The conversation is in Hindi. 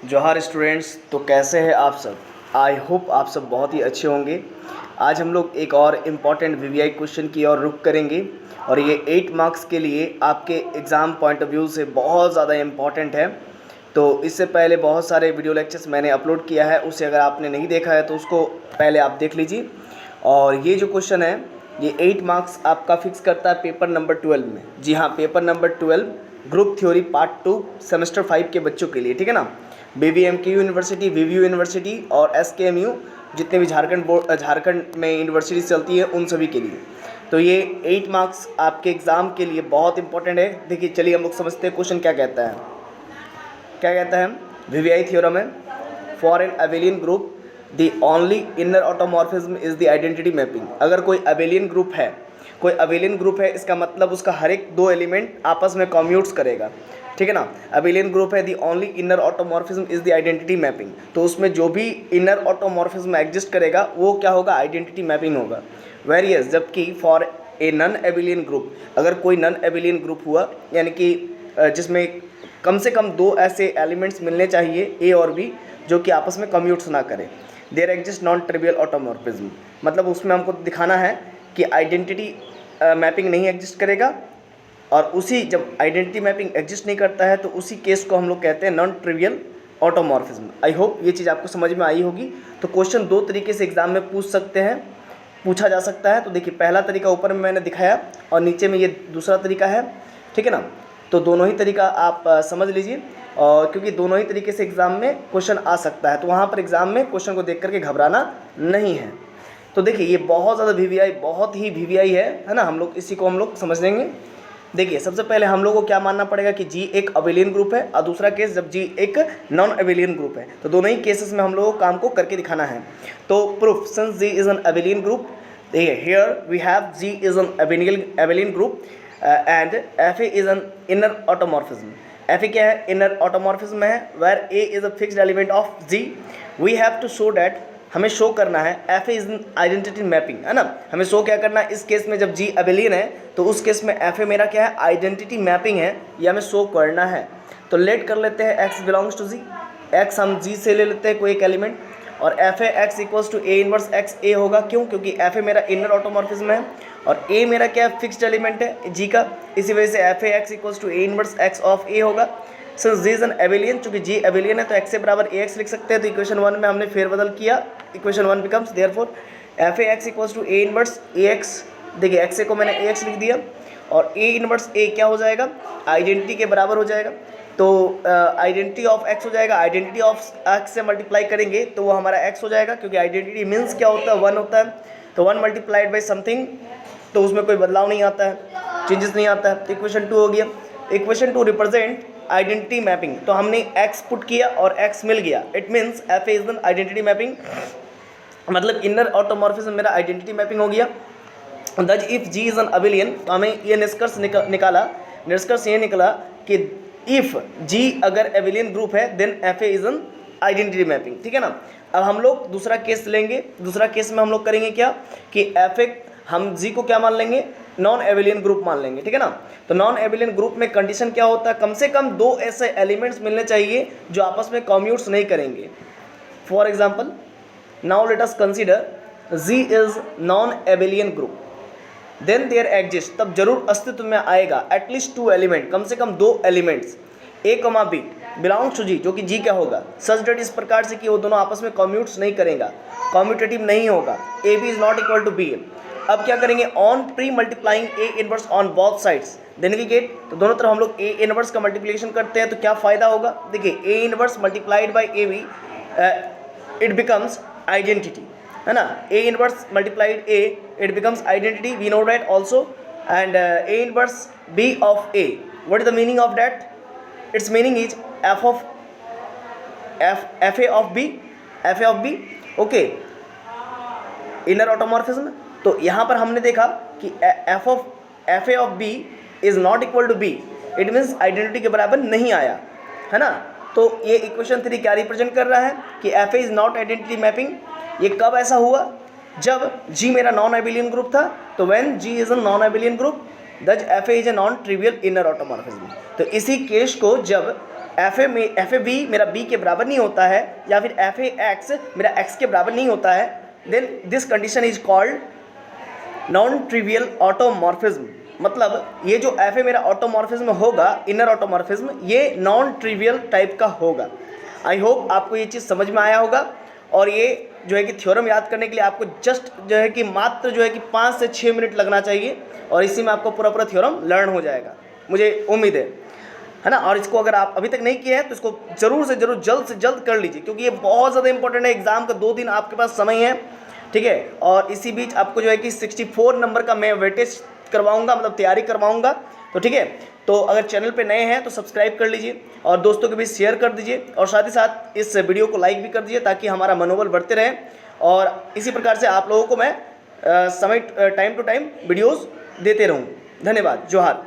जोहार स्टूडेंट्स। तो कैसे हैं आप सब? आई होप आप सब बहुत ही अच्छे होंगे। आज हम लोग एक और इम्पॉर्टेंट वीवीआई क्वेश्चन की ओर रुख करेंगे और ये 8 मार्क्स के लिए आपके एग्ज़ाम पॉइंट ऑफ व्यू से बहुत ज़्यादा इम्पॉर्टेंट है। तो इससे पहले बहुत सारे वीडियो लेक्चर्स मैंने अपलोड किया है, उसे अगर आपने नहीं देखा है तो उसको पहले आप देख लीजिए। और ये जो क्वेश्चन है ये 8 मार्क्स आपका फिक्स करता है पेपर नंबर 12 में। जी हाँ, paper number 12 group theory part 2 semester 5 के बच्चों के लिए, ठीक है ना। BVMKU यूनिवर्सिटी, VVU यूनिवर्सिटी और SKMU जितने भी झारखंड में यूनिवर्सिटी चलती है उन सभी के लिए। तो ये 8 मार्क्स आपके एग्ज़ाम के लिए बहुत इंपॉर्टेंट है। देखिए चलिए हम लोग समझते हैं क्वेश्चन क्या कहता है। क्या कहता है? वीवीआई थ्योरम है, for an abelian group the only inner automorphism is the identity mapping. अगर कोई अबेलियन ग्रुप है, इसका मतलब उसका हर एक दो एलिमेंट आपस में कम्यूट्स करेगा, ठीक है ना। अबेलियन ग्रुप है, the only inner automorphism is the identity mapping. तो उसमें जो भी इनर ऑटोमॉर्फिज्म एग्जिस्ट करेगा वो क्या होगा? आइडेंटिटी मैपिंग होगा। वेरियस, जबकि for a non abelian group, अगर कोई नन एबेलियन ग्रुप हुआ यानी कि जिसमें कम से कम दो ऐसे एलिमेंट्स मिलने चाहिए ए और बी जो कि आपस में कम्यूट्स ना करें, there exist non trivial automorphism. मतलब उसमें हमको दिखाना है कि आइडेंटिटी मैपिंग नहीं एग्जिस्ट करेगा, और उसी जब आइडेंटिटी मैपिंग एग्जिस्ट नहीं करता है तो उसी केस को हम लोग कहते हैं non trivial automorphism. I hope ये चीज़ आपको समझ में आई होगी। तो क्वेश्चन दो तरीके से एग्जाम में पूछा जा सकता है। तो देखिए पहला तरीका ऊपर में मैंने दिखाया और नीचे में ये दूसरा तरीका है, ठीक है ना। तो दोनों ही तरीका आप समझ लीजिए, और क्योंकि दोनों ही तरीके से एग्ज़ाम में क्वेश्चन आ सकता है, तो वहाँ पर एग्ज़ाम में क्वेश्चन को देख करके घबराना नहीं है। तो देखिए ये बहुत ज़्यादा बहुत ही वीवीआई है ना। हम लोग इसी को हम लोग समझ लेंगे। देखिए सबसे पहले हम लोगों को क्या मानना पड़ेगा कि जी एक अबेलियन ग्रुप है, और दूसरा केस जब जी एक नॉन अबेलियन ग्रुप है, तो दोनों ही केसेस में हम लोगों को काम को करके दिखाना है। तो proof, since G is an abelian group, here we have G is an abelian group and F A is an inner automorphism. F A क्या है? इनर ऑटोमॉर्फिज्म है, where A is a fixed element of G. We have to show that, हमें शो करना है F A is identity mapping, है ना। हमें शो क्या करना है? इस केस में जब जी अबेलियन है तो उस केस में एफ ए मेरा क्या है? आइडेंटिटी मैपिंग है, ये हमें शो करना है। तो लेट कर लेते हैं X belongs to G, X हम जी से ले लेते हैं कोई एक एलिमेंट, और f A x equals to A inverse x a होगा। क्यों? क्योंकि एफ ए मेरा इनर ऑटोमॉर्फिज्म है और ए मेरा क्या है? फिक्स्ड एलिमेंट है जी का। इसी वजह से f A x equals to A inverse x of a होगा। Since G is an abelian, चूंकि जी एबेलियन है तो एक्स से बराबर ए एक्स लिख सकते हैं। तो इक्वेशन 1 में हमने फेरबदल किया, equation 1 becomes therefore F A x equals to A inverse A X. देखिए एक्स ए को मैंने ए एक्स लिख दिया और ए इनवर्स ए क्या हो जाएगा? आइडेंटिटी के बराबर हो जाएगा। तो आइडेंटिटी ऑफ एक्स हो जाएगा, आइडेंटिटी ऑफ एक्स से मल्टीप्लाई करेंगे तो वो हमारा एक्स हो जाएगा, क्योंकि आइडेंटिटी मीन्स क्या होता है? 1 होता है। तो 1 मल्टीप्लाइड बाई समथिंग, तो उसमें कोई बदलाव नहीं आता है, चेंजेस नहीं आता है। तो इक्वेशन 2 हो गया। Equation 2 represent identity mapping. तो हमने x पुट किया और x मिल गया, it means F A is an identity mapping, मतलब इनर ऑटोमॉर्फिज्म मेरा आइडेंटिटी मैपिंग हो गया। Thus if G is an abelian, तो हमें ये निष्कर्ष ये निकला कि इफ जी अगर एबेलियन ग्रुप है then F A is an identity mapping, ठीक है ना। अब हम लोग दूसरा केस लेंगे। दूसरा केस में हम लोग करेंगे क्या कि एफ ए, हम जी को क्या मान लेंगे? नॉन एबेलियन ग्रुप मान लेंगे, ठीक है ना। तो नॉन एबेलियन ग्रुप में कंडीशन क्या होता है? कम से कम दो ऐसे एलिमेंट्स मिलने चाहिए जो आपस में कम्यूट्स नहीं करेंगे। For example, now let us consider G is non abelian group, then there exist, तब जरूर अस्तित्व में आएगा एटलीस्ट 2 एलिमेंट, कम से कम 2 एलिमेंट्स ए कमा बी बिलोंग्स टू जी, जो कि जी क्या होगा? सच डेट इस प्रकार से कि वो दोनों आपस में कम्यूट्स नहीं करेगा, कम्यूटेटिव नहीं होगा। A B is not equal to B. अब क्या करेंगे? On pre multiplying A inverse on both sides then we get, तो दोनों तरफ हम लोग ए इनवर्स का मल्टीप्लिकेशन करते हैं तो क्या फ़ायदा होगा? देखिए A inverse multiplied by A B, it becomes identity, है ना। A inverse multiplied A, it becomes identity, we know that also. And A inverse B of A, what is the meaning of that? Its meaning is F A of B, okay, inner automorphism. तो यहाँ पर हमने देखा कि F A of B is not equal to B, it means identity के बराबर नहीं आया, है ना। तो ये इक्वेशन 3 क्या रिप्रेजेंट कर रहा है कि F A is not identity mapping. ये कब ऐसा हुआ? जब जी मेरा नॉन एबेलियन ग्रुप था। तो when G is a non abelian group, that f A is a non trivial inner automorphism. तो इसी केस को जब एफ ए बी मेरा बी के बराबर नहीं होता है या फिर एफ ए एक्स मेरा एक्स के बराबर नहीं होता है, then this condition is called non trivial automorphism. मतलब ये जो एफ ए मेरा ऑटोमॉर्फिज्म होगा, इनर ऑटोमॉर्फिज्म, ये नॉन ट्रिवियल टाइप का होगा। आई होप आपको ये चीज़ समझ में आया होगा। और ये जो है कि थ्योरम याद करने के लिए आपको जस्ट जो है कि मात्र जो है कि 5 से 6 मिनट लगना चाहिए और इसी में आपको पूरा थ्योरम लर्न हो जाएगा, मुझे उम्मीद है ना। और इसको अगर आप अभी तक नहीं किया है तो इसको ज़रूर से ज़रूर जल्द से जल्द कर लीजिए, क्योंकि ये बहुत ज़्यादा इंपॉर्टेंट है। एग्जाम का 2 दिन आपके पास समय है, ठीक है। और इसी बीच आपको जो है कि 64 नंबर का मैं वेटेज करवाऊंगा, मतलब तैयारी करवाऊंगा, तो ठीक है। तो अगर चैनल पे नए हैं तो सब्सक्राइब कर लीजिए और दोस्तों के बीच शेयर कर दीजिए और साथ ही साथ इस वीडियो को लाइक भी कर दीजिए ताकि हमारा मनोबल बढ़ते रहे। और इसी प्रकार से आप लोगों को मैं समय टाइम टू टाइम वीडियोस देते रहूँ। धन्यवाद। जोहार।